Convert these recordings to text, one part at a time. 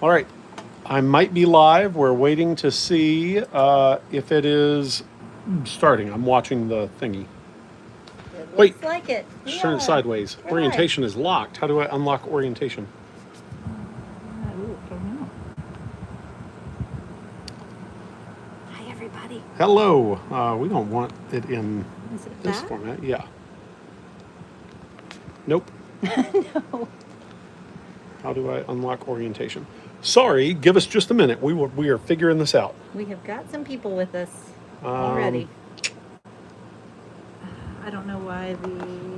All right. I might be live. We're waiting to see if it is starting. I'm watching the thingy. It Wait, looks like it. just We turn it are. sideways. We're live. Orientation is locked. How do I unlock orientation? Don't know. Hi, everybody. Hello. We don't want it in Is it this that? format. Yeah. Nope. No. How do I unlock orientation? Sorry, give us just a minute. We are figuring this out. We have got some people with us Um, already. I don't know why the...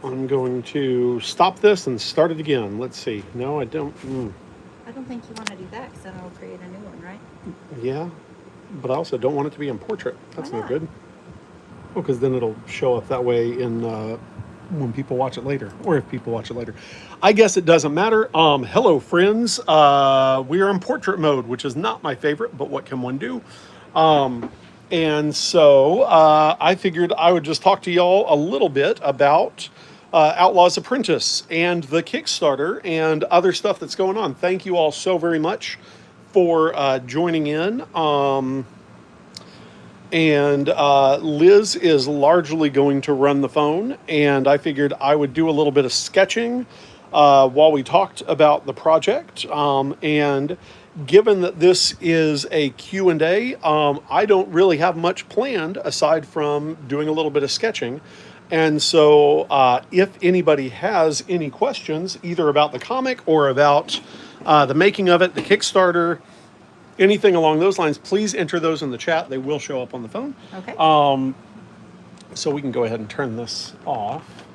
I'm going to stop this and start it again. Let's see. No, I don't. I don't think you want to do that because then it'll create a new one, right? Yeah, but I also don't want it to be in portrait. That's Why no not? good. Well, because then it'll show up that way in when people watch it later, or if people watch it later. I guess it doesn't matter. Hello, friends. We are in portrait mode, which is not my favorite, but what can one do? And so I figured I would just talk to y'all a little bit about Outlaw's Apprentice and the Kickstarter and other stuff that's going on. Thank you all so very much for joining in. And Liz is largely going to run the phone, and I figured I would do a little bit of sketching while we talked about the project. And given that this is a Q&A, I don't really have much planned aside from doing a little bit of sketching. And so if anybody has any questions, either about the comic or about the making of it, the Kickstarter, anything along those lines, please enter those in the chat. They will show up on the phone. Okay. So we can go ahead and turn this off.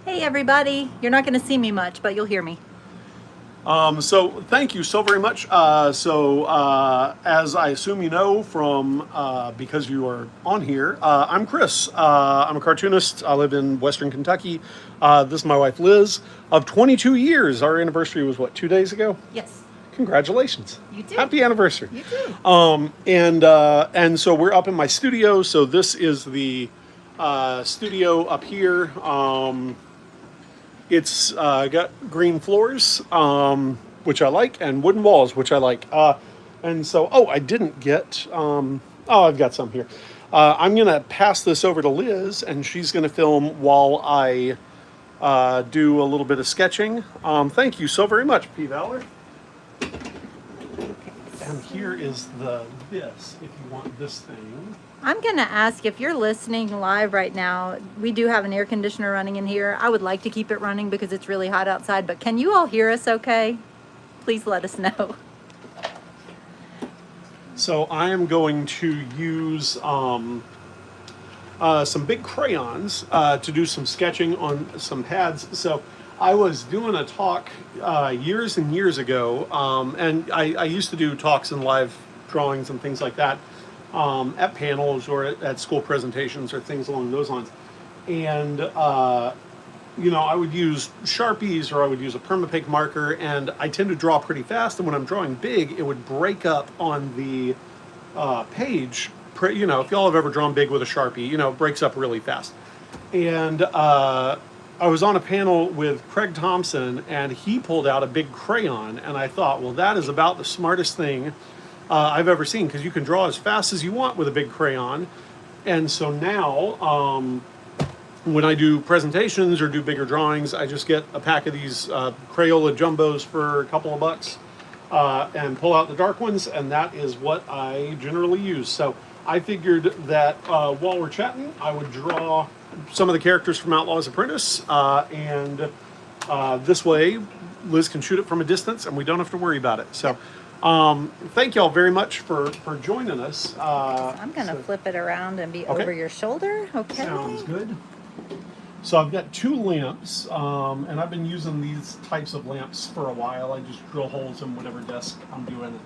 Hey, everybody. You're not going to see me much, but you'll hear me. So thank you so very much. As I assume you know from because you are on here, I'm Chris. I'm a cartoonist. I live in Western Kentucky. This is my wife Liz of 22 years. Our anniversary was what, 2 days ago? Yes. Congratulations. You too. Happy anniversary. You too. And so we're up in my studio. So this is the studio up here. It's got green floors, which I like, and wooden walls, which I like. And so, I didn't get. I've got some here. I'm gonna pass this over to Liz, and she's gonna film while I do a little bit of sketching. Thank you so very much, P. Valor. And here is this, if you want this thing. I'm going to ask if you're listening live right now. We do have an air conditioner running in here. I would like to keep it running because it's really hot outside, but can you all hear us okay? Please let us know. So I am going to use some big crayons to do some sketching on some pads. So I was doing a talk years and years ago, and I used to do talks and live drawings and things like that at panels or at school presentations or things along those lines. And I would use Sharpies or I would use a permapaste marker, and I tend to draw pretty fast. And when I'm drawing big, it would break up on the page. If y'all have ever drawn big with a Sharpie, it breaks up really fast. And I was on a panel with Craig Thompson, and he pulled out a big crayon, and I thought, well, that is about the smartest thing I've ever seen, because you can draw as fast as you want with a big crayon. And so now, when I do presentations or do bigger drawings, I just get a pack of these Crayola Jumbos for a couple of bucks and pull out the dark ones, and that is what I generally use. So I figured that while we're chatting, I would draw some of the characters from Outlaw's Apprentice, and this way Liz can shoot it from a distance and we don't have to worry about it. So thank y'all very much for joining us. I'm going to flip it around and be over your shoulder. Okay. Sounds good. So I've got two lamps, and I've been using these types of lamps for a while. I just drill holes in whatever desk I'm doing and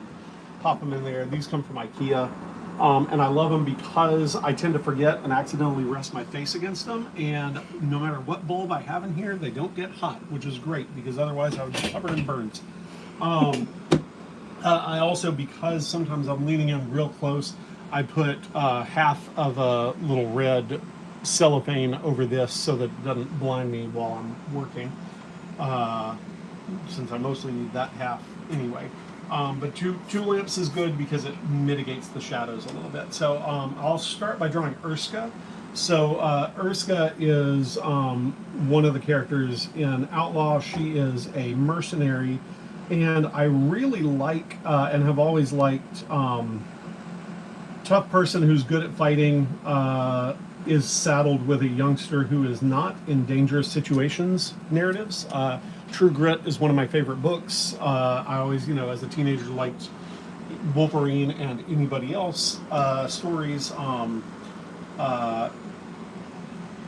pop them in there. These come from IKEA. And I love them because I tend to forget and accidentally rest my face against them. And no matter what bulb I have in here, they don't get hot, which is great because otherwise I would be covered in burns. I also, because sometimes I'm leaning in real close, I put half of a little red cellophane over this so that it doesn't blind me while I'm working, since I mostly need that half anyway. But two lamps is good because it mitigates the shadows a little bit. So I'll start by drawing Urska. So Urska is one of the characters in Outlaw. She is a mercenary, and I really like and have always liked tough person who's good at fighting, is saddled with a youngster who is not in dangerous situations narratives. True Grit is one of my favorite books. I always, as a teenager, liked Wolverine and anybody else stories.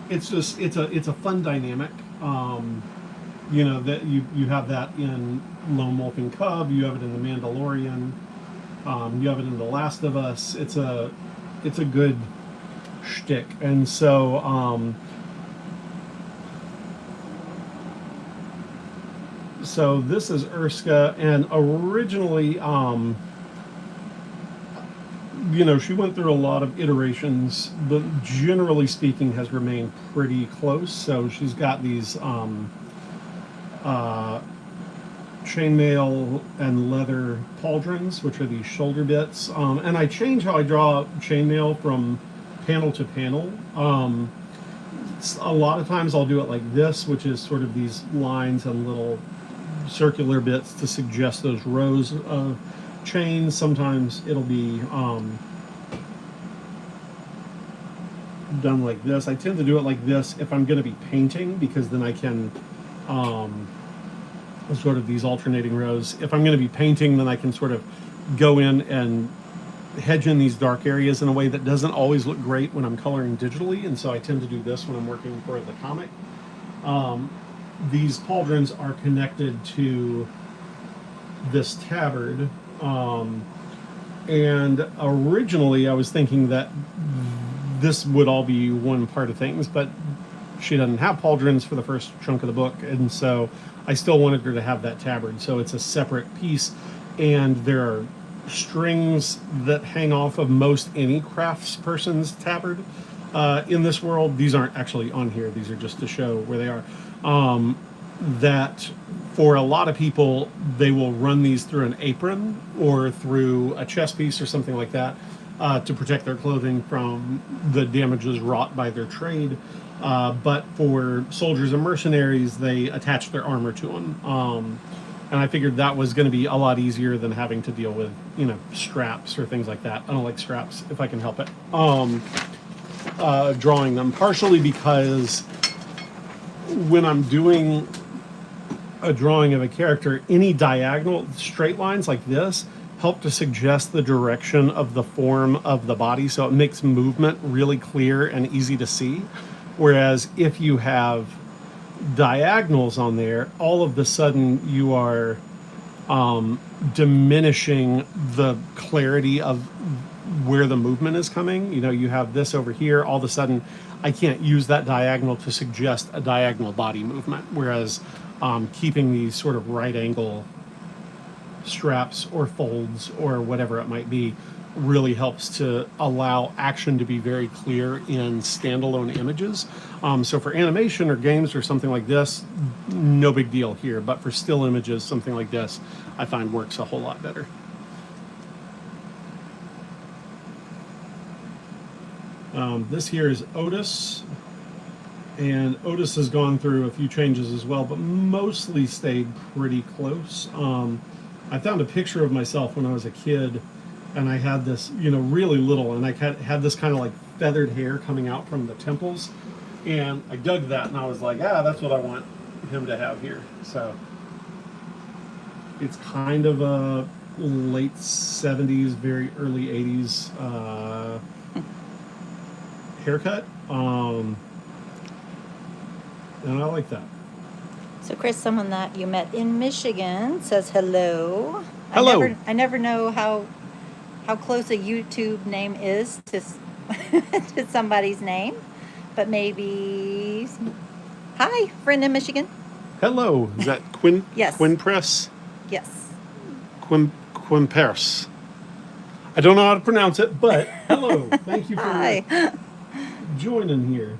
It's a fun dynamic. That you have that in Lone Wolf and Cub. You have it in The Mandalorian. You have it in The Last of Us. It's a good shtick, and so so this is Urska, and originally, she went through a lot of iterations, but generally speaking, has remained pretty close. So she's got these chainmail and leather pauldrons, which are these shoulder bits, and I change how I draw chainmail from panel to panel. A lot of times I'll do it like this, which is sort of these lines and little circular bits to suggest those rows of chains. Sometimes it'll be done like this. I tend to do it like this if I'm going to be painting, because then I can sort of these alternating rows. If I'm going to be painting, then I can sort of go in and hedge in these dark areas in a way that doesn't always look great when I'm coloring digitally, and so I tend to do this when I'm working for the comic. These pauldrons are connected to this tabard, and originally I was thinking that this would all be one part of things, but she doesn't have pauldrons for the first chunk of the book, and so I still wanted her to have that tabard, so it's a separate piece, and there are strings that hang off of most any craftsperson's tabard in this world. These aren't actually on here, these are just to show where they are. That for a lot of people, they will run these through an apron or through a chest piece or something like that to protect their clothing from the damages wrought by their trade. But for soldiers and mercenaries, they attach their armor to them. And I figured that was going to be a lot easier than having to deal with, straps or things like that. I don't like straps if I can help it. Drawing them, partially because when I'm doing a drawing of a character, any diagonal straight lines like this help to suggest the direction of the form of the body, so it makes movement really clear and easy to see. Whereas if you have diagonals on there, all of a sudden you are diminishing the clarity of where the movement is coming. You have this over here, all of a sudden I can't use that diagonal to suggest a diagonal body movement, whereas keeping these sort of right angle straps or folds or whatever it might be really helps to allow action to be very clear in standalone images. So for animation or games or something like this, no big deal here, but for still images, something like this I find works a whole lot better. This here is Otis, and Otis has gone through a few changes as well, but mostly stayed pretty close. I found a picture of myself when I was a kid, and I had this, really little, and I had this kind of like feathered hair coming out from the temples, and I dug that, and I was like, that's what I want him to have here. So it's kind of a late 70s, very early 80s haircut, and I like that. So Chris, someone that you met in Michigan, says hello. Hello. I never know how how close a YouTube name is to to somebody's name, but maybe. Hi, friend in Michigan. Hello, is that Yes. Quinpress? Yes. Quimpers. I don't know how to pronounce it, but hello. Thank you for Hi. joining here.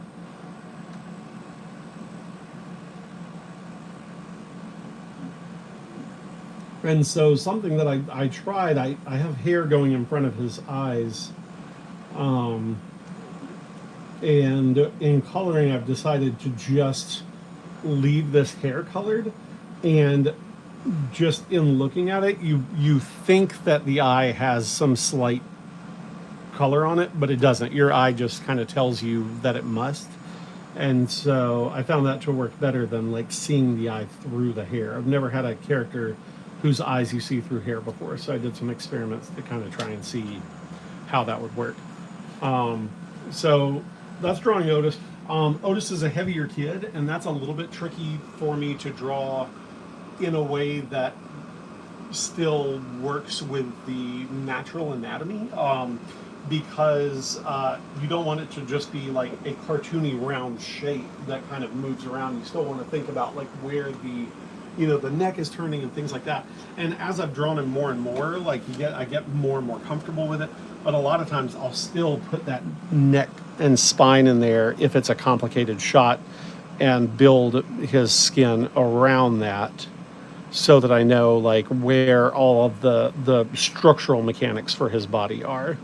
And so something that I tried, I have hair going in front of his eyes. And in coloring, I've decided to just leave this hair colored. And just in looking at it, you think that the eye has some slight color on it, but it doesn't. Your eye just kind of tells you that it must. And so I found that to work better than like seeing the eye through the hair. I've never had a character whose eyes you see through hair before, so I did some experiments to kind of try and see how that would work. So that's drawing Otis. Otis is a heavier kid, and that's a little bit tricky for me to draw in a way that still works with the natural anatomy, because you don't want it to just be like a cartoony round shape that kind of moves around. You still want to think about like where the neck is turning and things like that. And as I've drawn him more and more, like I get more and more comfortable with it. But a lot of times I'll still put that neck and spine in there if it's a complicated shot, and build his skin around that, so that I know like where all of the structural mechanics for his body are.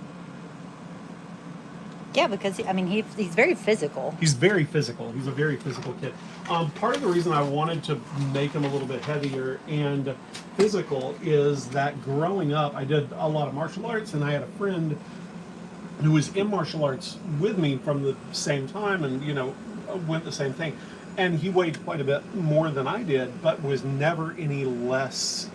Yeah, because he's very physical. He's very physical. He's a very physical kid. Part of the reason I wanted to make him a little bit heavier and physical is that growing up, I did a lot of martial arts, and I had a friend who was in martial arts with me from the same time, and went the same thing. And he weighed quite a bit more than I did, but was never any less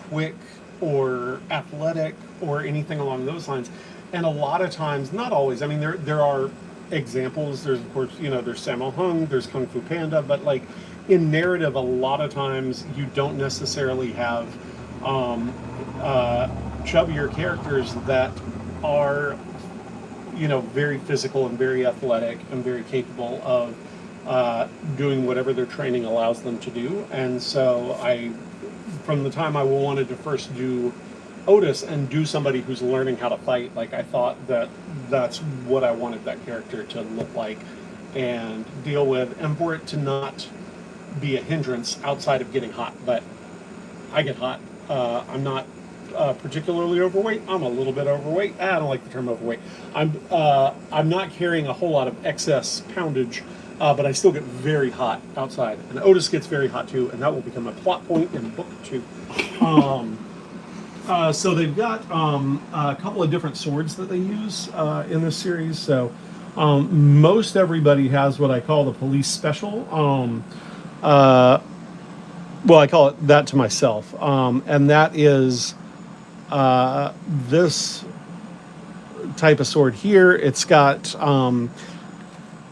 quick or athletic or anything along those lines. And a lot of times, not always, I mean, there are examples. There's, of course, there's Sammo Hung, there's Kung Fu Panda, but like in narrative, a lot of times you don't necessarily have chubbier characters that are, very physical and very athletic and very capable of doing whatever their training allows them to do. And so from the time I wanted to first do Otis and do somebody who's learning how to fight, like I thought that that's what I wanted that character to look like and deal with, and for it to not be a hindrance outside of getting hot. But I get hot. I'm not particularly overweight. I'm a little bit overweight. I don't like the term overweight. I'm not carrying a whole lot of excess poundage, but I still get very hot outside. And Otis gets very hot too, and that will become a plot point in book 2. So they've got a couple of different swords that they use in this series. So most everybody has what I call the police special. Well, I call it that to myself. And that is this type of sword here. It's got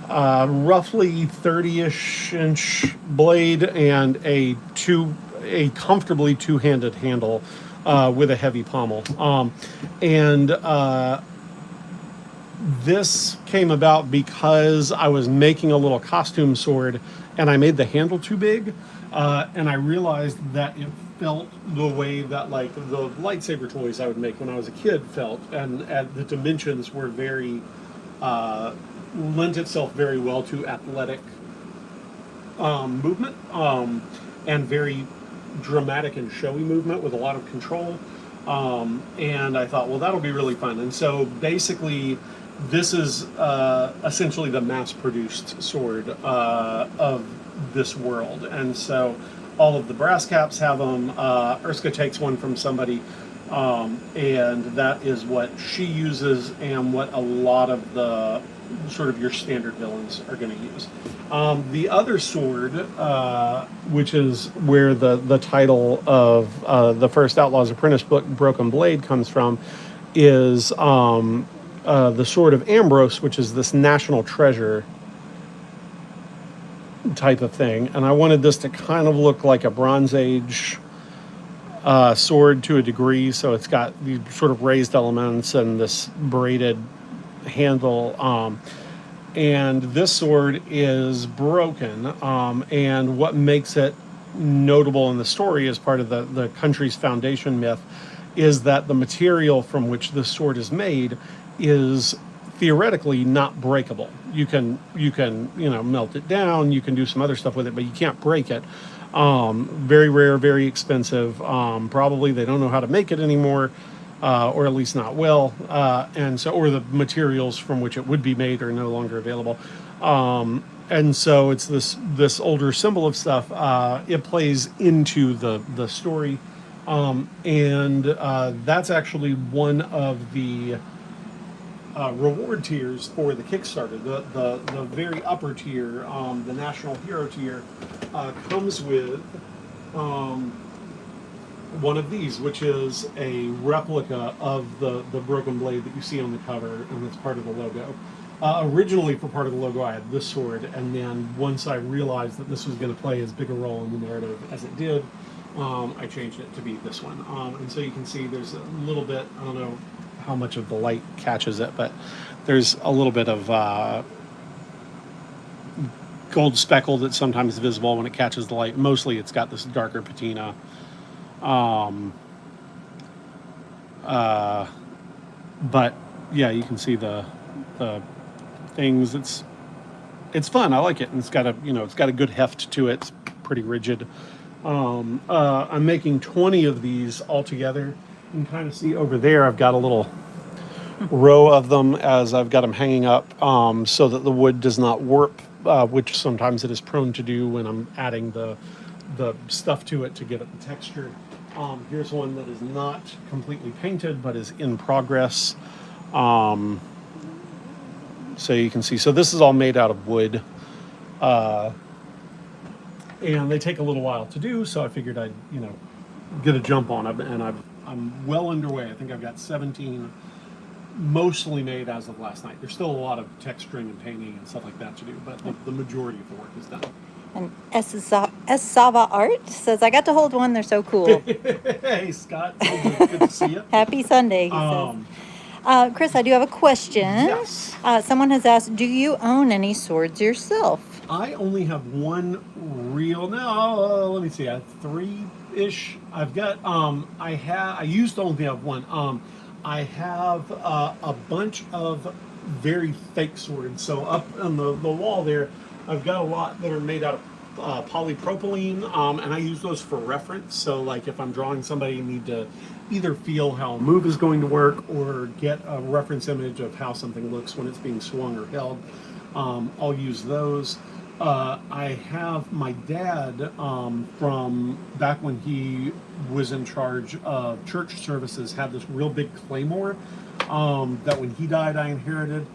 roughly 30-ish inch blade and a comfortably two-handed handle. With a heavy pommel. This came about because I was making a little costume sword, and I made the handle too big, and I realized that it felt the way that like the lightsaber toys I would make when I was a kid felt, and the dimensions were very lent itself very well to athletic movement, and very dramatic and showy movement with a lot of control. And I thought, well, that'll be really fun. And so basically this is essentially the mass-produced sword of this world. And so all of the brass caps have them. Erska takes one from somebody, and that is what she uses and what a lot of the sort of your standard villains are going to use. The other sword, which is where the title of the first Outlaw's Apprentice book, Broken Blade, comes from, is the Sword of Ambrose, which is this national treasure type of thing. And I wanted this to kind of look like a Bronze Age sword to a degree, so it's got these sort of raised elements and this braided handle. And this sword is broken. And what makes it notable in the story as part of the country's foundation myth is that the material from which this sword is made is theoretically not breakable. You can melt it down, you can do some other stuff with it, but you can't break it. Very rare, very expensive. Probably they don't know how to make it anymore, or at least not well. And so, or the materials from which it would be made are no longer available. And so it's this older symbol of stuff. It plays into the story, and that's actually one of the reward tiers for the Kickstarter. The very upper tier, the National Hero tier, comes with one of these, which is a replica of the broken blade that you see on the cover, and it's part of the logo. Originally, for part of the logo, I had this sword, and then once I realized that this was going to play as big a role in the narrative as it did, I changed it to be this one. And so you can see there's a little bit, I don't know how much of the light catches it, but there's a little bit of gold speckle that's sometimes visible when it catches the light. Mostly it's got this darker patina. But yeah, you can see the things. It's fun. I like it, and it's got a good heft to it. It's pretty rigid. I'm making 20 of these altogether. You can kind of see over there I've got a little row of them as I've got them hanging up, so that the wood does not warp, which sometimes it is prone to do when I'm adding the stuff to it to give it the texture. Here's one that is not completely painted but is in progress. So you can see, so this is all made out of wood, and they take a little while to do, so I figured I'd get a jump on it, and I'm well underway. I think I've got 17 mostly made as of last night. There's still a lot of texturing and painting and stuff like that to do, but the majority of the work is done. And S. Sava Art says, I got to hold one. They're so cool. Hey, Scott. Good to see you. Happy Sunday, he says. Chris, I do have a question. Yes. Someone has asked, do you own any swords yourself? I only have one real, let me see, I have 3-ish. I've got, I used to only have one. I have a bunch of very fake swords. So up on the wall there, I've got a lot that are made out of polypropylene, and I use those for reference. So like if I'm drawing somebody, you need to either feel how a move is going to work or get a reference image of how something looks when it's being swung or held. I'll use those. I have my dad, from back when he was in charge of church services, had this real big claymore that when he died I inherited.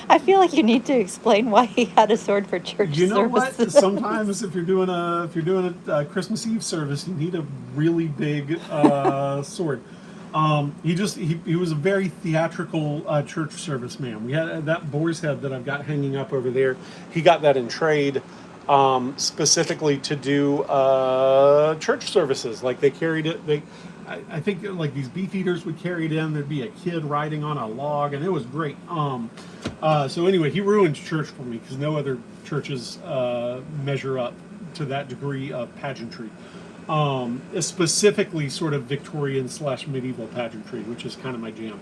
I feel like you need to explain why he had a sword for church You know services. what? Sometimes if you're doing a Christmas Eve service, you need a really big sword. He was a very theatrical church service man. We had that boar's head that I've got hanging up over there. He got that in trade, specifically to do church services. Like they carried it. I think like these beef eaters would carry it in. There'd be a kid riding on a log, and it was great. So anyway, he ruined church for me because no other churches measure up to that degree of pageantry. Specifically sort of Victorian / medieval pageantry, which is kind of my jam.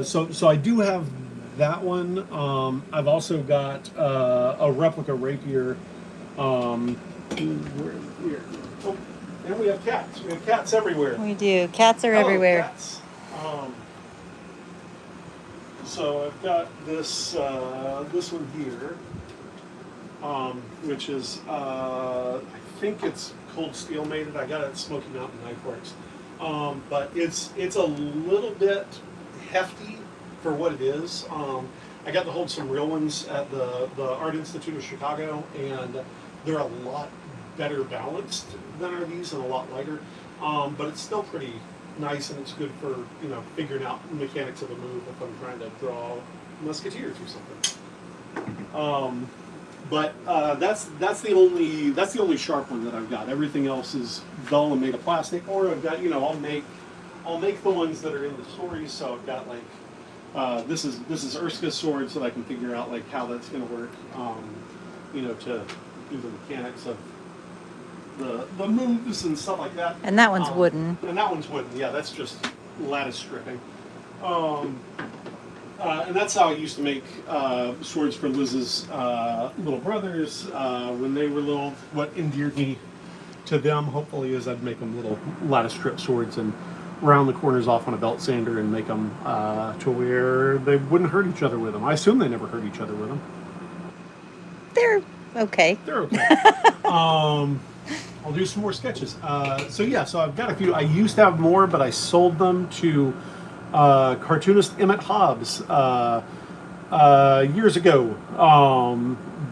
So I do have that one. I've also got a replica rapier. And we have cats. We have cats everywhere. We do. Cats are everywhere. Cats. So I've got this one here, which is I think it's cold steel mated. I got it at Smoky Mountain Knife Works, but it's a little bit hefty for what it is. I got to hold some real ones at the Art Institute of Chicago, and they're a lot better balanced than are these and a lot lighter, but it's still pretty nice, and it's good for figuring out the mechanics of a move if I'm trying to draw musketeers or something. But that's the only sharp one that I've got. Everything else is dull and made of plastic. Or I've got, I'll make the ones that are in the stories. So I've got like this is Urska's sword, so that I can figure out like how that's going to work. To do the mechanics of the moves and stuff like that. And that one's wooden. And that one's wooden. Yeah, that's just lattice stripping. And that's how I used to make swords for Liz's little brothers when they were little. What endeared me to them, hopefully, is I'd make them little lattice strip swords and round the corners off on a belt sander and make them to where they wouldn't hurt each other with them. I assume they never hurt each other with them. They're okay. They're okay. I'll do some more sketches. So I've got a few. I used to have more, but I sold them to cartoonist Emmett Hobbs years ago,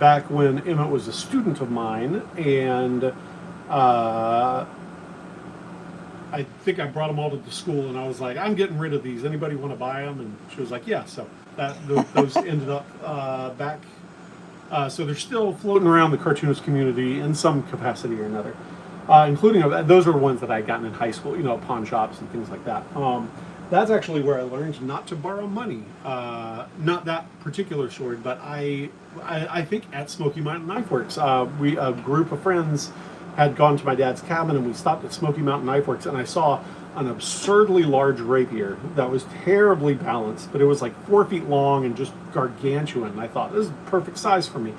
back when Emmett was a student of mine, and I think I brought them all to the school, and I was like, I'm getting rid of these. Anybody want to buy them? And she was like, yeah. So those ended up back. So they're still floating around the cartoonist community in some capacity or another, including those were ones that I had gotten in high school, pawn shops and things like that. That's actually where I learned not to borrow money. Not that particular sword, but I think at Smoky Mountain Knife Works, a group of friends had gone to my dad's cabin, and we stopped at Smoky Mountain Knife Works, and I saw an absurdly large rapier that was terribly balanced, but it was like 4 feet long and just gargantuan. And I thought, this is perfect size for me.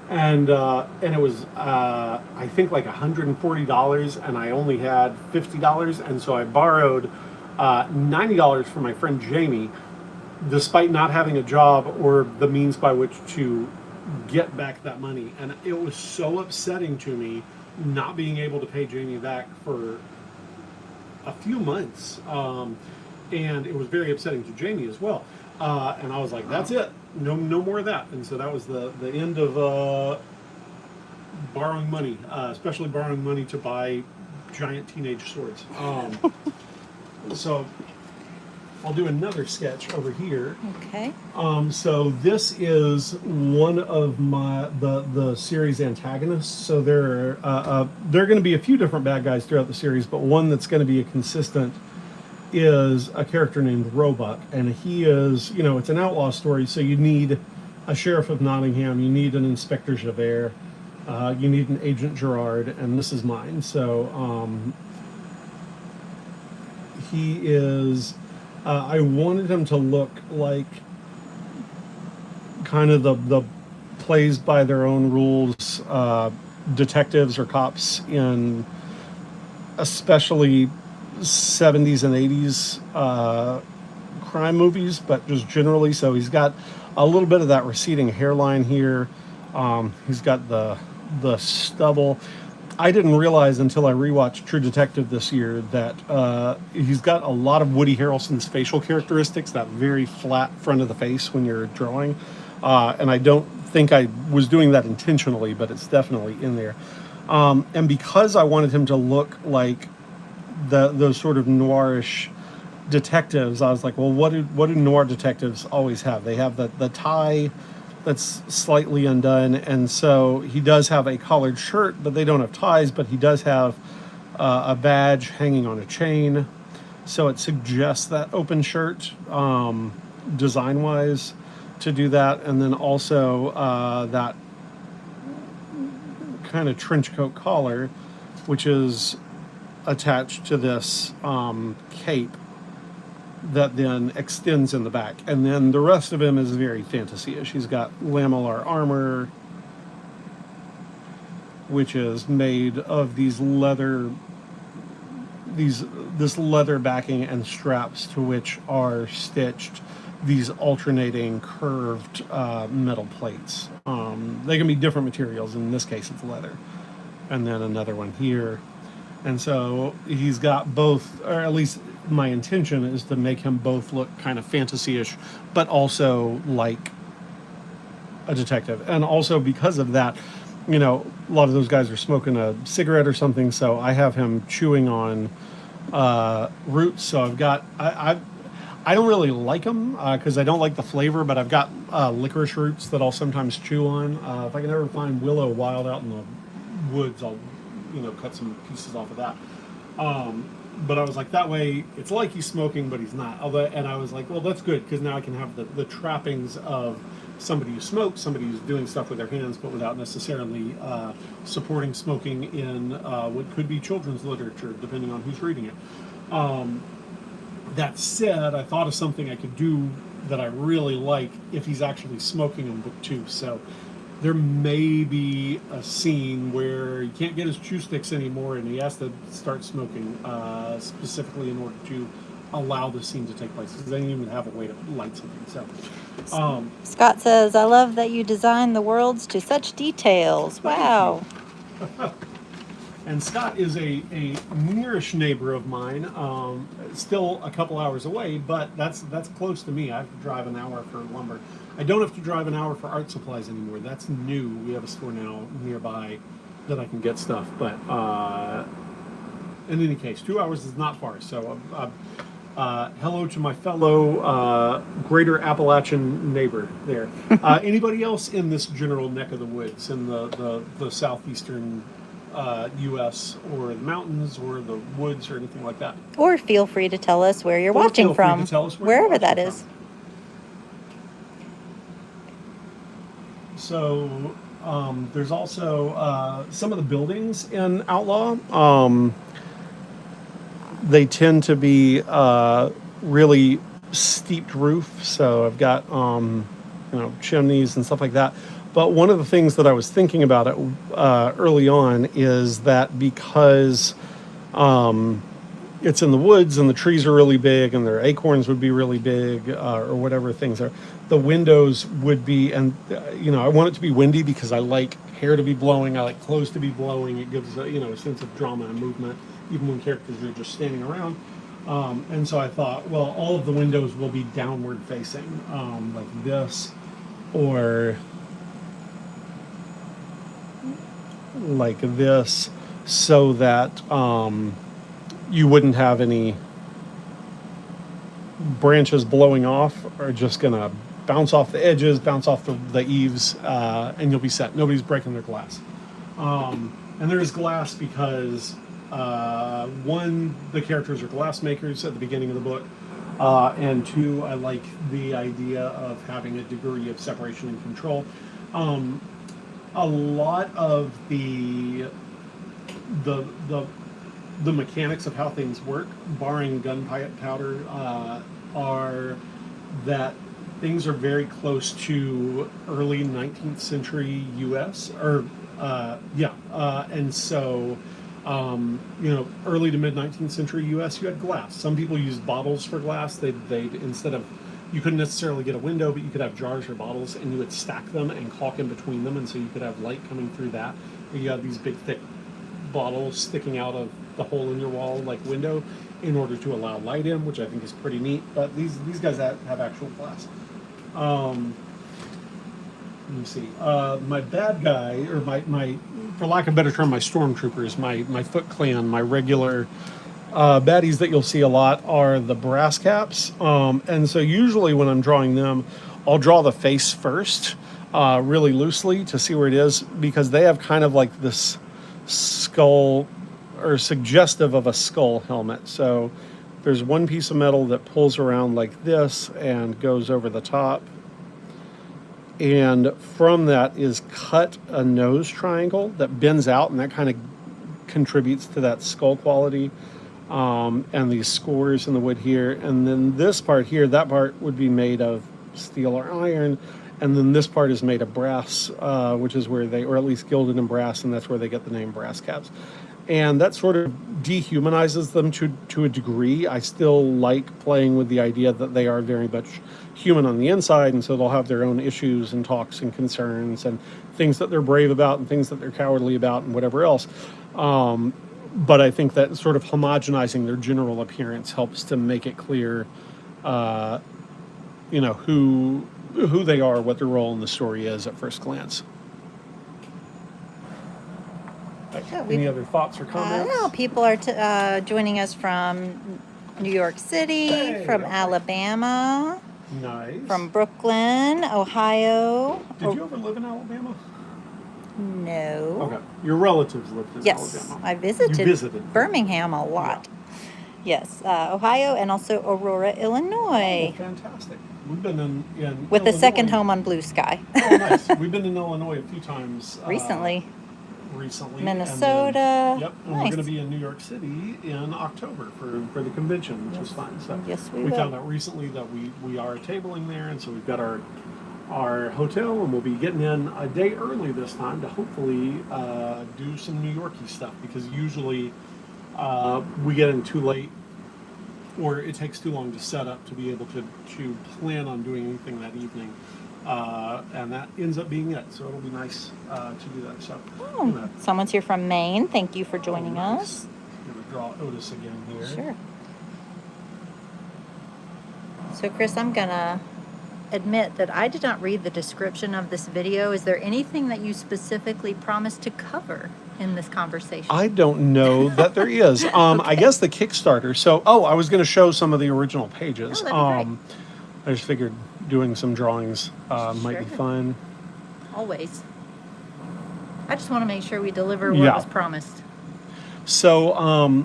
And it was, I think, like $140, and I only had $50, and so I borrowed $90 from my friend Jamie, despite not having a job or the means by which to get back that money. And it was so upsetting to me not being able to pay Jamie back for a few months, and it was very upsetting to Jamie as well. And I was like, "That's it, no more of that." And so that was the end of borrowing money, especially borrowing money to buy giant teenage swords. So I'll do another sketch over here. Okay. So this is one of the series antagonists. So there are going to be a few different bad guys throughout the series, but one that's going to be a consistent is a character named Roebuck, and he is, it's an outlaw story, so you need a sheriff of Nottingham, you need an Inspector Javert, you need an Agent Gerard, and this is mine. So he is. I wanted him to look like kind of the plays by their own rules detectives or cops in especially 70s and 80s crime movies, but just generally. So he's got a little bit of that receding hairline here. He's got the stubble. I didn't realize until I rewatched True Detective this year that he's got a lot of Woody Harrelson's facial characteristics, that very flat front of the face when you're drawing. And I don't think I was doing that intentionally, but it's definitely in there. And because I wanted him to look like those sort of noirish detectives, I was like, well, what do noir detectives always have? They have the tie that's slightly undone, and so he does have a collared shirt, but they don't have ties, but he does have a badge hanging on a chain, so it suggests that open shirt design wise to do that. And then also that kind of trench coat collar, which is attached to this cape that then extends in the back. And then the rest of him is very fantasy-ish. He's got lamellar armor, which is made of this leather backing and straps to which are stitched these alternating curved metal plates. They can be different materials. In this case, it's leather. And then another one here. And so he's got both, or at least my intention is to make him both look kind of fantasy-ish, but also like a detective. And also because of that, a lot of those guys are smoking a cigarette or something, so I have him chewing on roots. So I I don't really like them because I don't like the flavor, but I've got licorice roots that I'll sometimes chew on. If I can ever find willow wild out in the woods, I'll cut some pieces off of that. But I was like, that way it's like he's smoking, but he's not. And I was like, well, that's good because now I can have the trappings of somebody who smokes, somebody who's doing stuff with their hands, but without necessarily supporting smoking in what could be children's literature, depending on who's reading it. That said, I thought of something I could do that I really like if he's actually smoking in book 2. So there may be a scene where he can't get his chew sticks anymore and he has to start smoking specifically in order to allow the scene to take place because they didn't even have a way to light something. So Scott says, I love that you designed the worlds to such details. Wow. And Scott is a nearish neighbor of mine, still a couple hours away, but that's close to me. I have to drive an hour for lumber. I don't have to drive an hour for art supplies anymore. That's new. We have a store now nearby that I can get stuff. But in any case, 2 hours is not far. So hello to my fellow greater Appalachian neighbor there. Anybody else in this general neck of the woods in the southeastern U.S. or the mountains or the woods or anything like that? Or feel free to tell us where you're watching from, wherever that is. So there's also some of the buildings in Outlaw. They tend to be really steeped roof. So I've got chimneys and stuff like that. But one of the things that I was thinking about early on is that because it's in the woods and the trees are really big and their acorns would be really big or whatever things are, the windows would be, and I want it to be windy because I like hair to be blowing, I like clothes to be blowing. It gives a sense of drama and movement, even when characters are just standing around. And so I thought, well, all of the windows will be downward facing, like this, or like this, so that you wouldn't have any branches blowing off or just gonna bounce off the edges, bounce off the eaves, and you'll be set. Nobody's breaking their glass. And there's glass because one, the characters are glass makers at the beginning of the book, and two, I like the idea of having a degree of separation and control. A lot of the mechanics of how things work, barring gunpowder, are that things are very close to early 19th century U.S. And so early to mid 19th century U.S. you had glass. Some people used bottles for glass. They instead of, you couldn't necessarily get a window, but you could have jars or bottles, and you would stack them and caulk in between them, and so you could have light coming through that. Or you have these big thick bottles sticking out of the hole in your wall like window in order to allow light in, which I think is pretty neat. But these guys have actual glass. Let me see. My bad guy, or my for lack of a better term, my stormtroopers, my Foot Clan, my regular baddies that you'll see a lot are the brass caps. And so usually when I'm drawing them, I'll draw the face first, really loosely to see where it is, because they have kind of like this skull, or suggestive of a skull helmet. So there's one piece of metal that pulls around like this and goes over the top. And from that is cut a nose triangle that bends out, and that kind of contributes to that skull quality. And these scores in the wood here. And then this part here, that part would be made of steel or iron. And then this part is made of brass, which is where they, or at least gilded in brass, and that's where they get the name brass caps. And that sort of dehumanizes them to a degree. I still like playing with the idea that they are very much human on the inside, and so they'll have their own issues and talks and concerns and things that they're brave about and things that they're cowardly about and whatever else. But I think that sort of homogenizing their general appearance helps to make it clear, who they are, what their role in the story is at first glance. Any other thoughts or comments? People are joining us from New York City, Hey, from okay. Alabama, Nice. from Brooklyn, Ohio. Did you ever live in Alabama? No. Okay. Your relatives lived in Yes, Alabama. I You visited visited. Birmingham a lot. Yes, Ohio and also Aurora, Oh, Illinois, fantastic. We've been in with a second Illinois. home on Blue Sky. Oh, nice. We've been in Illinois a few times. Recently. And Minnesota. then, yep, and we're Nice. going to be in New York City in October for the convention, which is fun. So Yes, we we will. found out recently that we are tabling there, and so we've got our hotel, and we'll be getting in a day early this time to hopefully do some New Yorkie stuff, because usually we get in too late, or it takes too long to set up to be able to plan on doing anything that evening. And that ends up being it. So it'll be nice to do that. So I'm gonna, Someone's here from Maine. Thank you for joining nice. us. I'm gonna draw Otis again here. Sure. So Chris, I'm gonna admit that I did not read the description of this video. Is there anything that you specifically promised to cover in this conversation? I don't know that there is. I guess the Kickstarter. So, I was going to show some of the original pages. Oh, that'd be great. I just figured doing some drawings might be Sure. fun. Always. I just want to make sure we deliver what Yeah. was promised. So,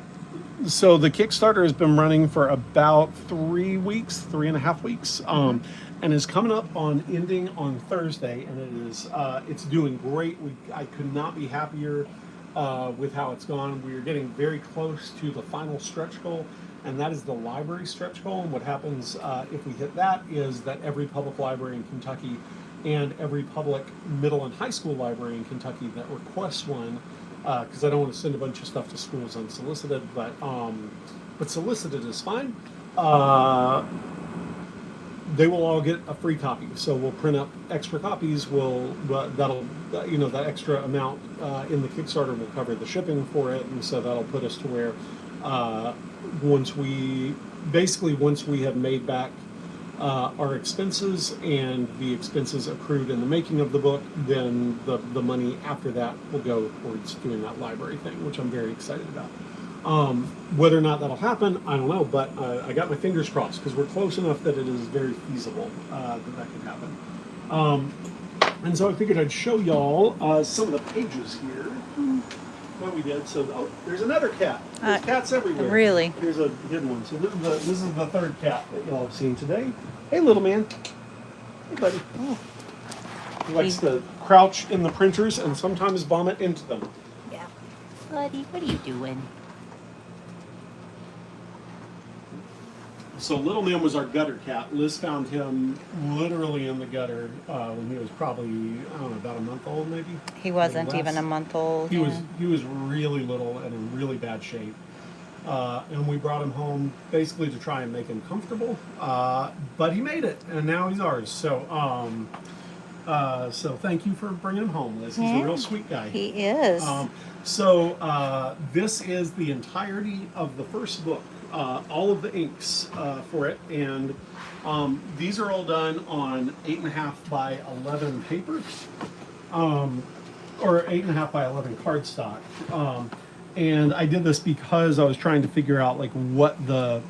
so the Kickstarter has been running for about 3 weeks, 3.5 weeks, and is coming up on ending on Thursday, and it is it's doing great. I could not be happier with how it's gone. We are getting very close to the final stretch goal, and that is the library stretch goal. And what happens if we hit that is that every public library in Kentucky and every public middle and high school library in Kentucky that requests one, because I don't want to send a bunch of stuff to schools unsolicited, but solicited is fine. They will all get a free copy. So we'll print up extra copies. That'll that extra amount in the Kickstarter will cover the shipping for it, and so that'll put us to where once we have made back our expenses and the expenses accrued in the making of the book, then the money after that will go towards doing that library thing, which I'm very excited about. Whether or not that'll happen, I don't know, but I got my fingers crossed, because we're close enough that it is very feasible that could happen. And so I figured I'd show y'all some of the pages here that we did. So, there's another cat. There's cats everywhere. Really? Here's a hidden one. So this is the third cat that y'all have seen today. Hey, little man. Hey, buddy. Oh. He likes to crouch in the printers and sometimes vomit into them. Yeah. Buddy, what are you doing? So Little Man was our gutter cat. Liz found him literally in the gutter when he was probably, I don't know, about a month old maybe. He wasn't Maybe even less. a month old. He was really little and in really bad shape. And we brought him home basically to try and make him comfortable. But he made it, and now he's ours. So so thank you for bringing him home, Liz. He's a real sweet guy. He is. So this is the entirety of the first book. All of the inks for it, and these are all done on 8.5 by 11 paper, or 8.5 by 11 cardstock. And I did this because I was trying to figure out like what the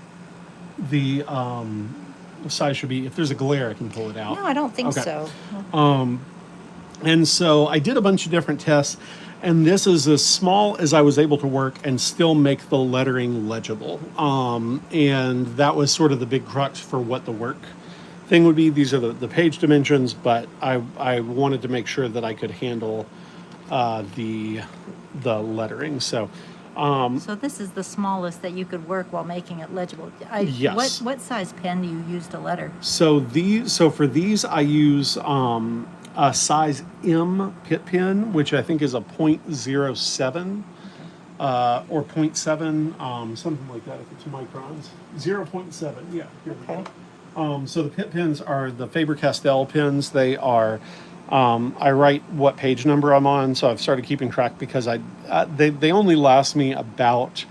size should be. If there's a glare, I can pull it out. No, I don't think Okay. so. And so I did a bunch of different tests, and this is as small as I was able to work and still make the lettering legible. And that was sort of the big crux for what the work thing would be. These are the page dimensions, but I wanted to make sure that I could handle the lettering. So So this is the smallest that you could work while making it legible. Yes. What size pen do you use to letter? So for these I use a size M pit pen, which I think is a 0.07 or 0.7, something like that if it's microns. 0.7, yeah. Here we go. So the pit pens are the Faber-Castell pens. They are, I write what page number I'm on, so I've started keeping track because they only last me about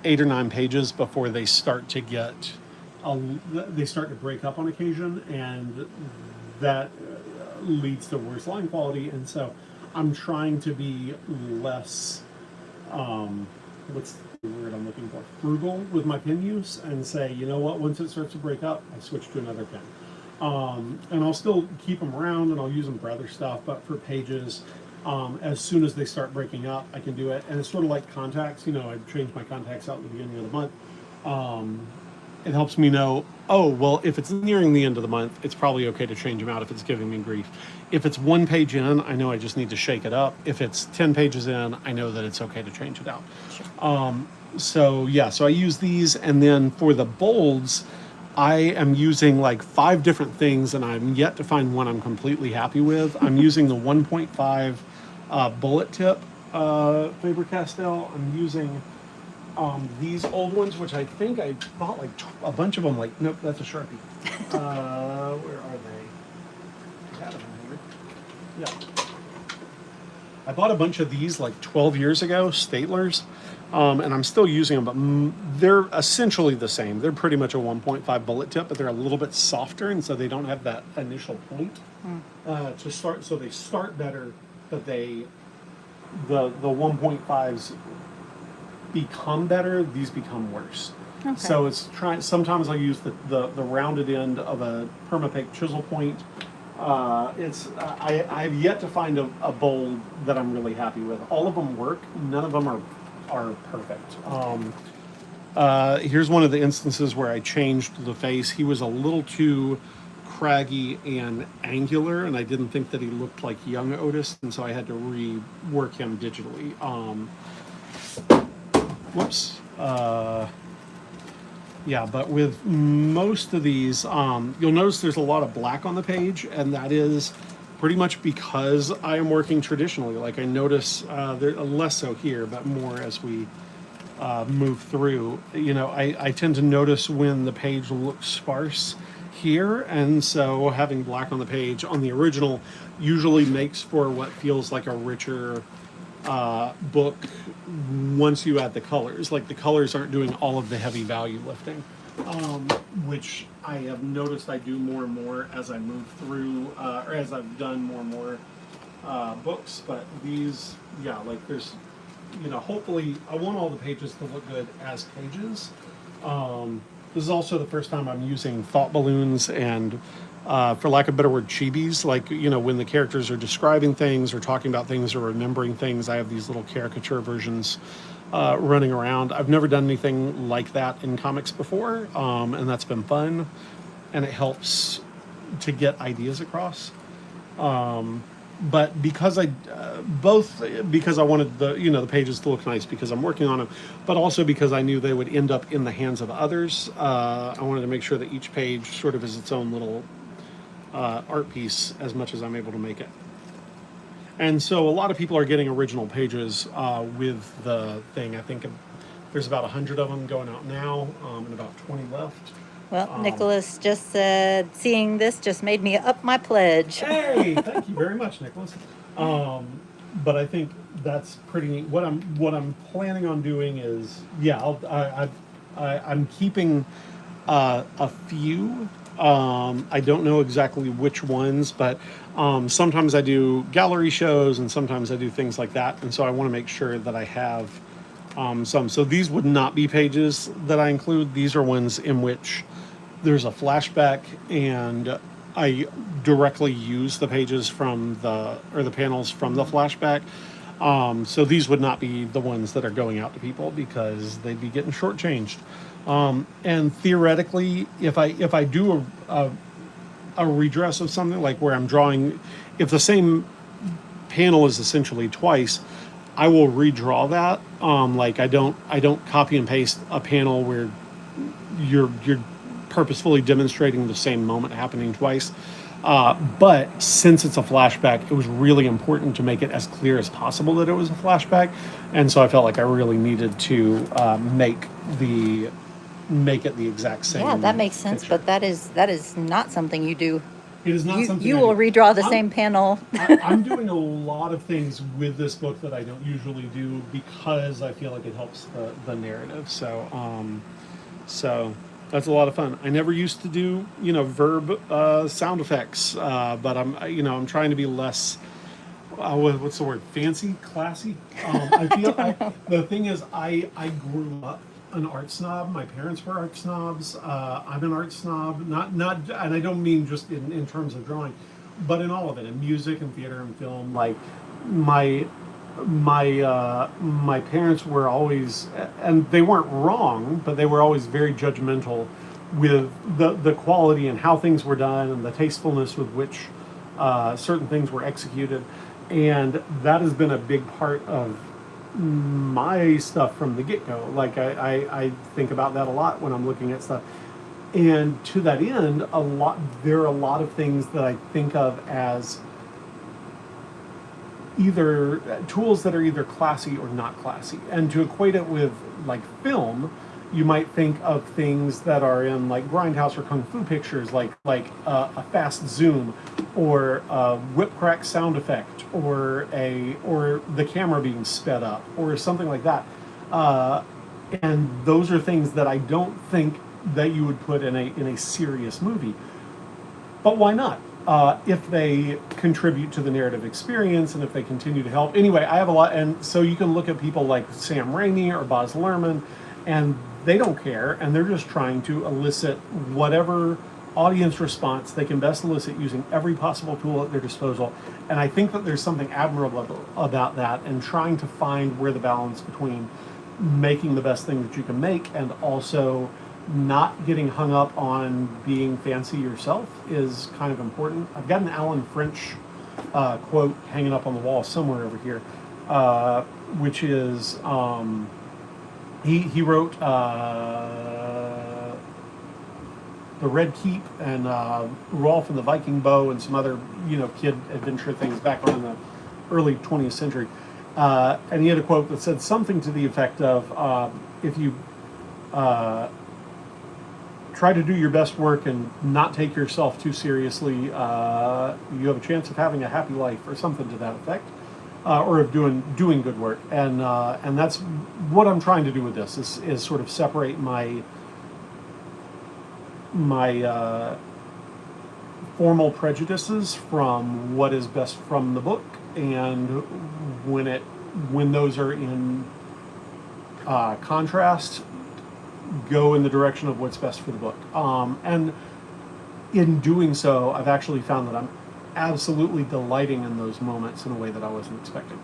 8 or 9 pages before they start to get, they start to break up on occasion, and that leads to worse line quality. And so I'm trying to be less, what's word I'm looking for, frugal with my pen use and say, you know what, once it starts to break up, I switch to another pen. And I'll still keep them around and I'll use them for other stuff, but for pages, as soon as they start breaking up, I can do it. And it's sort of like contacts, I change my contacts out at the beginning of the month. It helps me know, oh, well, if it's nearing the end of the month, it's probably okay to change them out if it's giving me grief. If it's 1 page in, I know I just need to shake it up. If it's 10 pages in, I know that it's okay to change it out. Sure. So I use these, and then for the bolds, I am using like 5 different things, and I'm yet to find one I'm completely happy with. I'm using the 1.5 bullet tip Faber-Castell. I'm using these old ones, which I think I bought like a bunch of them. Like, nope, that's a Sharpie. Where are they? I had them in here. Yeah. I bought a bunch of these like 12 years ago, Staplers, and I'm still using them, but they're essentially the same. They're pretty much a 1.5 bullet tip, but they're a little bit softer, and so they don't have that initial point to start. So they start better, but the 1.5s become better. These become worse. Okay. So it's sometimes I use the rounded end of a permapick chisel point. I've yet to find a bold that I'm really happy with. All of them work. None of them are perfect. Here's one of the instances where I changed the face. He was a little too craggy and angular, and I didn't think that he looked like young Otis, and so I had to rework him digitally. Whoops. Yeah, but with most of these, you'll notice there's a lot of black on the page, and that is pretty much because I am working traditionally. Like I notice there less so here, but more as we move through. I tend to notice when the page looks sparse here, and so having black on the page on the original usually makes for what feels like a richer book once you add the colors. Like the colors aren't doing all of the heavy value lifting, which I have noticed I do more and more as I move through, or as I've done more and more books. But these, like there's, hopefully I want all the pages to look good as pages. This is also the first time I'm using thought balloons and for lack of a better word, chibis. Like, when the characters are describing things or talking about things or remembering things, I have these little caricature versions running around. I've never done anything like that in comics before, and that's been fun, and it helps to get ideas across. But because both because I wanted the pages to look nice because I'm working on them, but also because I knew they would end up in the hands of others, I wanted to make sure that each page sort of is its own little art piece as much as I'm able to make it. And so a lot of people are getting original pages with the thing. I think there's about 100 of them going out now, and about 20 left. Well, Nicholas just said, seeing this just made me up my pledge. Hey, thank you very much, Nicholas. But I think that's pretty neat. What I'm planning on doing is, I'm keeping a few. I don't know exactly which ones, but sometimes I do gallery shows and sometimes I do things like that. And so I want to make sure that I have some. So these would not be pages that I include. These are ones in which there's a flashback and I directly use the pages from the panels from the flashback. So these would not be the ones that are going out to people because they'd be getting shortchanged. And theoretically, if I do a redress of something like where I'm drawing, if the same panel is essentially twice, I will redraw that. Like I don't copy and paste a panel where you're purposefully demonstrating the same moment happening twice. But since it's a flashback, it was really important to make it as clear as possible that it was a flashback. And so I felt like I really needed to make it the exact same. Yeah, that makes sense, picture. But that is not something you do. It is not something you will redraw the same panel. I'm doing a lot of things with this book that I don't usually do because I feel like it helps the narrative. So that's a lot of fun. I never used to do verb sound effects, but I'm trying to be less what's the word? Fancy, classy. The thing is, I grew up an art snob. My parents were art snobs. I'm an art snob. Not, and I don't mean just in terms of drawing, but in all of it, in music and theater and film. Like my my parents were always, and they weren't wrong, but they were always very judgmental with the quality and how things were done and the tastefulness with which certain things were executed. And that has been a big part of my stuff from the get-go. Like I think about that a lot when I'm looking at stuff. And to that end, there are a lot of things that I think of as either tools that are either classy or not classy. And to equate it with like film, you might think of things that are in like grindhouse or kung fu pictures, like a fast zoom, or a whip crack sound effect, or the camera being sped up, or something like that. And those are things that I don't think that you would put in a serious movie. But why not? If they contribute to the narrative experience and if they continue to help. Anyway, I have a lot, and so you can look at people like Sam Raimi or Baz Luhrmann, and they don't care, and they're just trying to elicit whatever audience response they can best elicit using every possible tool at their disposal. And I think that there's something admirable about that, and trying to find where the balance between making the best thing that you can make and also not getting hung up on being fancy yourself is kind of important. I've got an Alan French quote hanging up on the wall somewhere over here, which is he wrote The Red Keep and Rolf and the Viking Bow and some other kid adventure things back on in the early 20th century. And he had a quote that said something to the effect of, if you try to do your best work and not take yourself too seriously, you have a chance of having a happy life, or something to that effect, or of doing good work. And that's what I'm trying to do with this, is sort of separate my formal prejudices from what is best from the book, and when those are in contrast, go in the direction of what's best for the book. And in doing so, I've actually found that I'm absolutely delighting in those moments in a way that I wasn't expecting.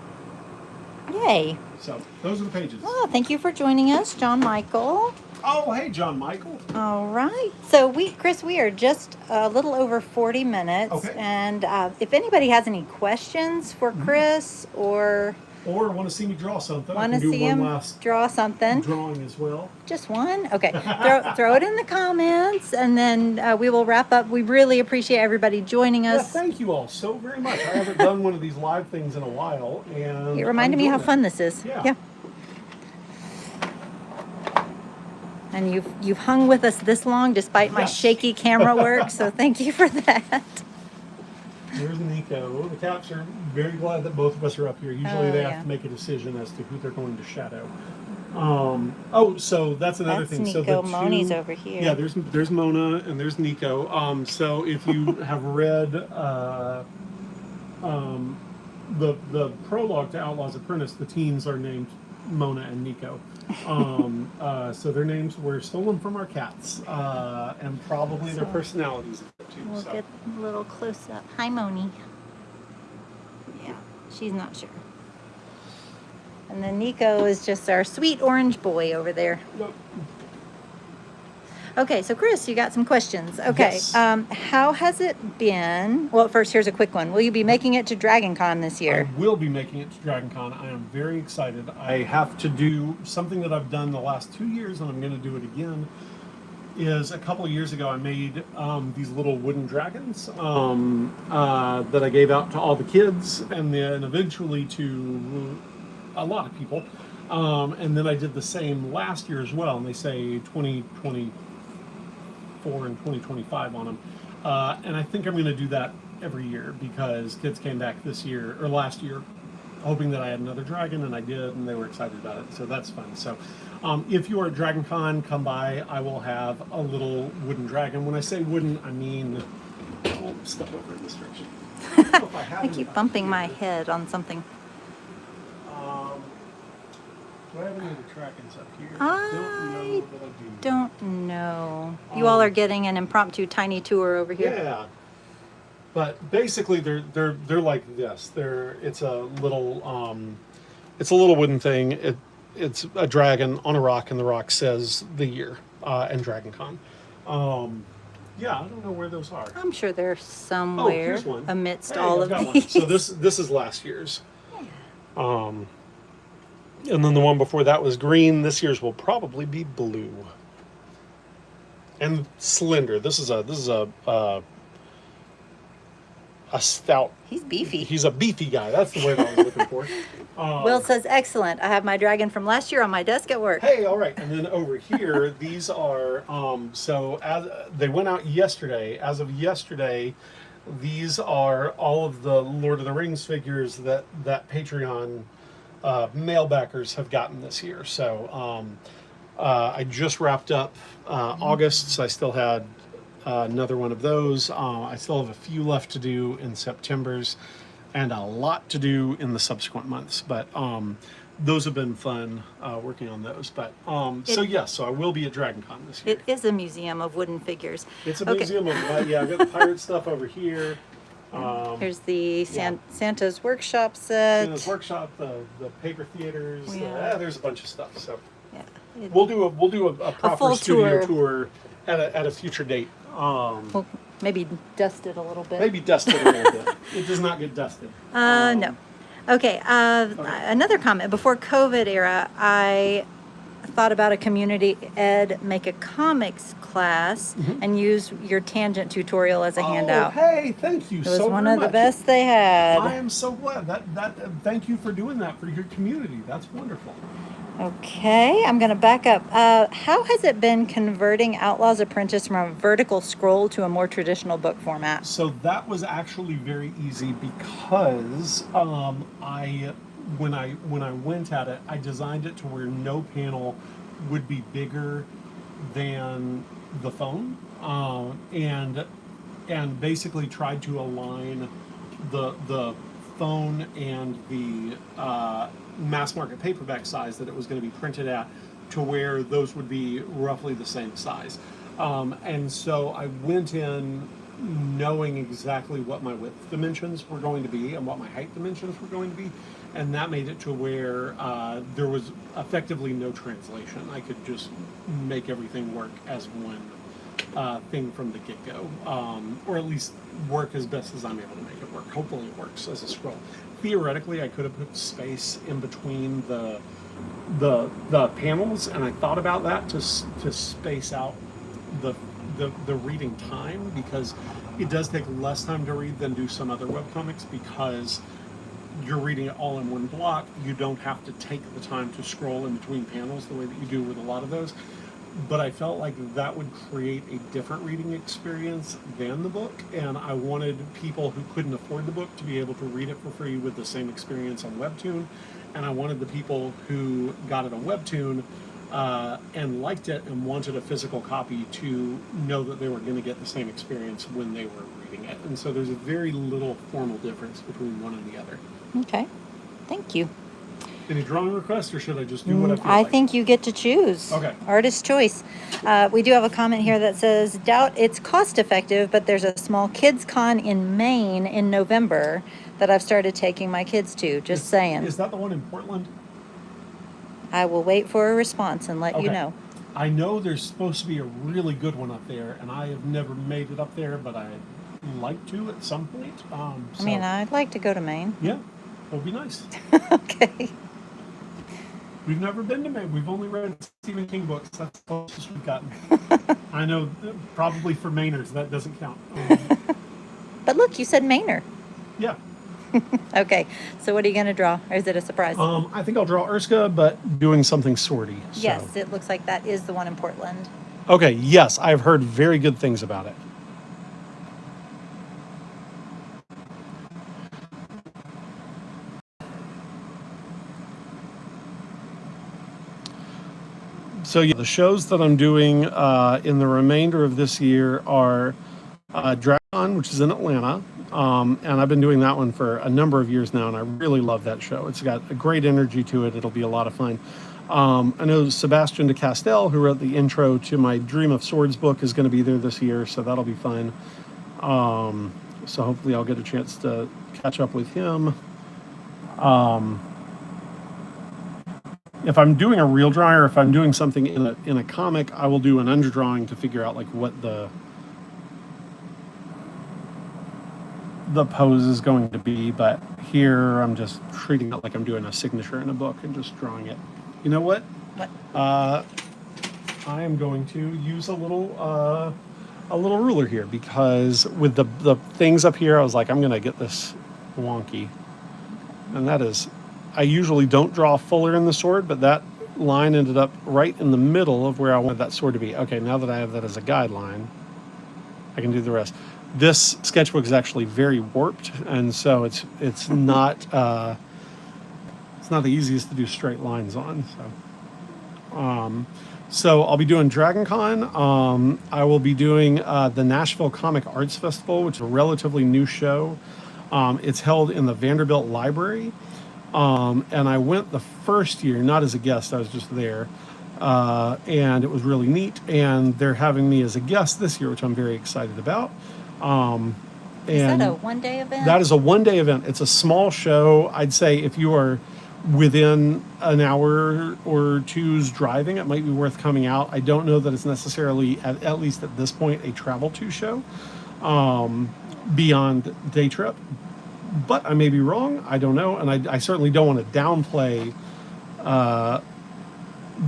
Yay. So those are the pages. Well, thank you for joining us, John Michael. Oh, hey, John Michael. All right. So Chris, we are just a little over 40 minutes. Okay. And if anybody has any questions for Chris or want to see me draw something, I want can to do see one him last draw something, drawing as well. just one? Okay. throw it in the comments, and then we will wrap up. We really appreciate everybody joining Yeah, us. thank you all so very much. I haven't done one of these live things in a while, and It reminded me how fun this is. Yeah. And you've hung with us this long despite my Yes. shaky camera work, so thank you for that. There's Nico. The Caps are very glad that both of us are up here. Usually they yeah. have to make a decision as to who they're going to shadow. So that's another That's thing. Nico. So Moni's over here. Yeah, there's Mona and there's Nico. So if you have read the prologue to Outlaw's Apprentice, the teens are named Mona and Nico. So their names were stolen from our cats, and probably their personalities too. We'll So. get a little close up. Hi, Moni. Yeah, she's not sure. And then Nico is just our sweet orange boy over there. Yep. Okay, so Chris, you got some questions. Okay, Yes. how has it been? Well, first, here's a quick one. Will you be making it to Dragon Con this year? I will be making it to Dragon Con. I am very excited. I have to do something that I've done the last 2 years, and I'm going to do it again. Is a couple of years ago I made these little wooden dragons that I gave out to all the kids, and then eventually to a lot of people. And then I did the same last year as well, and they say 2024 and 2025 on them. And I think I'm going to do that every year because kids came back this year or last year hoping that I had another dragon, and I did, and they were excited about it. So that's fun. So if you are at Dragon Con, come by. I will have a little wooden dragon. When I say wooden, I mean Oh, step over in this direction. I don't know if I have I any keep up bumping my here. head on something. Do I have any of the trackings up here? I That I do. don't know. You all are getting an impromptu tiny tour over here. Yeah. But basically, they're like this. It's a little wooden thing. It's a dragon on a rock, and the rock says the year and Dragon Con. Yeah, I don't know where those are. I'm sure they're Oh, somewhere here's one. amidst Hey, all I've got of one. these. So this is last year's. And then the one before that was green. This year's will probably be blue. And slender. This is a stout. He's beefy. He's a beefy guy. That's the word I was looking for. Will says, excellent. I have my dragon from last year on my desk at work. Hey, all right. And then over here, these are so as they went out yesterday. As of yesterday, these are all of the Lord of the Rings figures that Patreon mail backers have gotten this year. So I just wrapped up August, so I still had another one of those. I still have a few left to do in September's, and a lot to do in the subsequent months. But those have been fun working on those. But so I will be at Dragon Con this year. It is a museum of wooden figures. It's a museum of I've got the pirate stuff over here. Here's the yeah. Santa's Workshop set. Santa's Workshop, the paper theaters. Yeah. There's a bunch of stuff. So Yeah. we'll do a proper full studio tour at a future date. We'll maybe dust it a little bit. Maybe dust it a little bit. It does not get dusted. No. Okay, another comment. Before COVID era, I thought about a community ed make a comics class and use your tangent tutorial as a handout. Hey, thank you It was so one very of the much. best they had. I am so glad that thank you for doing that for your community. That's wonderful. Okay, I'm going to back up. How has it been converting Outlaw's Apprentice from a vertical scroll to a more traditional book format? So that was actually very easy because when I went at it, I designed it to where no panel would be bigger than the phone, and basically tried to align the phone and the mass market paperback size that it was going to be printed at to where those would be roughly the same size. And so I went in knowing exactly what my width dimensions were going to be and what my height dimensions were going to be, and that made it to where there was effectively no translation. I could just make everything work as one thing from the get-go, or at least work as best as I'm able to make it work. Hopefully it works as a scroll. Theoretically, I could have put space in between the panels, and I thought about that to space out the reading time, because it does take less time to read than do some other webcomics, because you're reading it all in one block. You don't have to take the time to scroll in between panels the way that you do with a lot of those. But I felt like that would create a different reading experience than the book, and I wanted people who couldn't afford the book to be able to read it for free with the same experience on Webtoon, and I wanted the people who got it on Webtoon and liked it and wanted a physical copy to know that they were going to get the same experience when they were reading it. And so there's a very little formal difference between one and the other. Okay, thank you. Any drawing requests, or should I just do what I feel I like? think you get to choose. Okay. Artist choice. We do have a comment here that says, doubt it's cost effective, but there's a small kids con in Maine in November that I've started taking my kids to. Just saying. Is that the one in Portland? I will wait for a response and let you Okay. know. I know there's supposed to be a really good one up there, and I have never made it up there, but I'd like to at some point. I mean, I'd like to go to Maine. Yeah, it would be nice. Okay. We've never been to Maine. We've only read Stephen King books. That's the closest we've gotten. I know, probably for Mainers, that doesn't count. But look, you said Mainer. Yeah. Okay, so what are you going to draw? Or is it a surprise? I think I'll draw Urska, but doing something sorty. So. Yes, it looks like that is the one in Portland. Okay, yes, I've heard very good things about it. So yeah, the shows that I'm doing in the remainder of this year are Dragon Con, which is in Atlanta. And I've been doing that one for a number of years now, and I really love that show. It's got a great energy to it. It'll be a lot of fun. I know Sebastian de Castell, who wrote the intro to my Dream of Swords book, is going to be there this year, so that'll be fun. So hopefully I'll get a chance to catch up with him. If I'm doing a real drawing, or if I'm doing something in a comic, I will do an underdrawing to figure out like what the pose is going to be. But here I'm just treating it like I'm doing a signature in a book and just drawing it. You know what? What? I am going to use a little ruler here, because with the things up here, I was like, I'm going to get this wonky. And that is, I usually don't draw fuller in the sword, but that line ended up right in the middle of where I wanted that sword to be. Okay, now that I have that as a guideline, I can do the rest. This sketchbook is actually very warped, and so it's not the easiest to do straight lines on. So I'll be doing Dragon Con. I will be doing the Nashville Comic Arts Festival, which is a relatively new show. It's held in the Vanderbilt Library. And I went the first year, not as a guest, I was just there. And it was really neat. And they're having me as a guest this year, which I'm very excited about. Is that a one-day event? That is a one-day event. It's a small show. I'd say if you are within an hour or two's driving, it might be worth coming out. I don't know that it's necessarily, at least at this point, a travel to show beyond day trip. But I may be wrong. I don't know. And I certainly don't want to downplay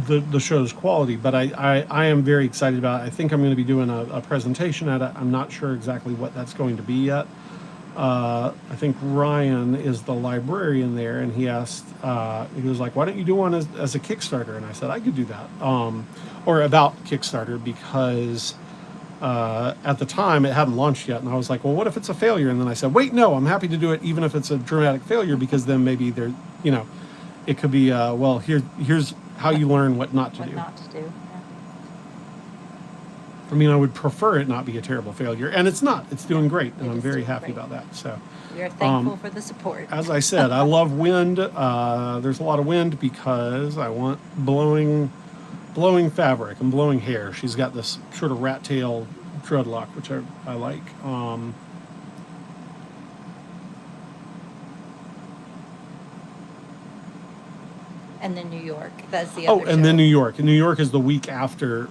the show's quality. But I am very excited about it. I think I'm going to be doing a presentation at it. I'm not sure exactly what that's going to be yet. I think Ryan is the librarian there, and he asked, he was like, why don't you do one as a Kickstarter? And I said, I could do that. Or about Kickstarter, because at the time it hadn't launched yet. And I was like, well, what if it's a failure? And then I said, wait, no, I'm happy to do it even if it's a dramatic failure, because then maybe there, it could be, well, here's how you learn what not to do. What not to do, yeah. I mean, I would prefer it not be a terrible failure, and it's not. It's doing great, and I'm very happy about that. So we are thankful for the support. As I said, I love wind. There's a lot of wind because I want blowing fabric and blowing hair. She's got this sort of rat tail dreadlock, which I like. And then New York. That's the other and show. then New York. And New York is the week after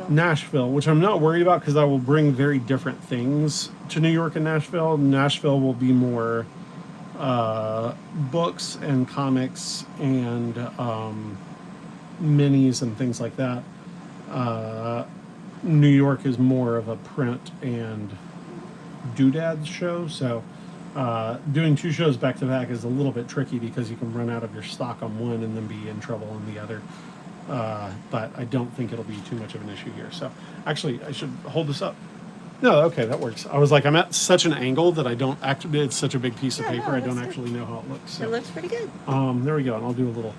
Nashville, which I'm not worried about, because I will bring very different things to New York and Nashville. Nashville will be more books and comics and minis and things like that. New York is more of a print and doodads show, so doing two shows back to back is a little bit tricky, because you can run out of your stock on one and then be in trouble on the other. But I don't think it'll be too much of an issue here. So actually, I should hold this up. No, okay, that works. I was like, I'm at such an angle that I don't actually, it's such a big piece of paper, I don't actually know how it looks. So, it looks pretty good. There we go, and I'll do a little.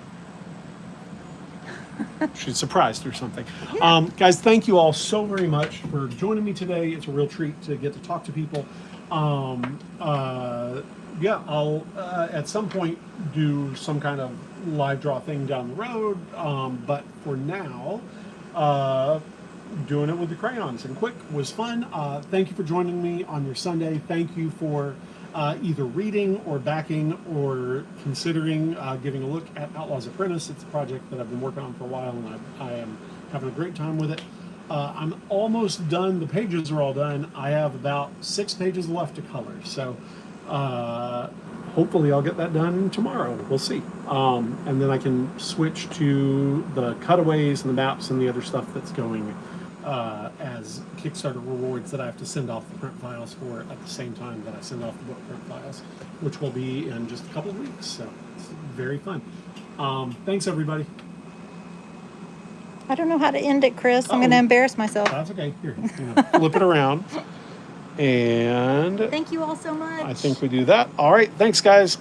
She's surprised or something. Yeah. Guys, thank you all so very much for joining me today. It's a real treat to get to talk to people. Yeah, I'll at some point do some kind of live draw thing down the road. But for now, doing it with the crayons and quick was fun. Thank you for joining me on your Sunday. Thank you for either reading or backing or considering giving a look at Outlaw's Apprentice. It's a project that I've been working on for a while, and I am having a great time with it. I'm almost done. The pages are all done. I have about 6 pages left to color. So hopefully I'll get that done tomorrow. We'll see. And then I can switch to the cutaways and the maps and the other stuff that's going as Kickstarter rewards that I have to send off the print files for at the same time that I send off the book print files, which will be in just a couple of weeks. So it's very fun. Thanks, everybody. I don't know how to end it, Chris. I'm going to embarrass myself. That's okay. Here, flip it around. And Thank you all so much. I think we do that. All right. Thanks, guys.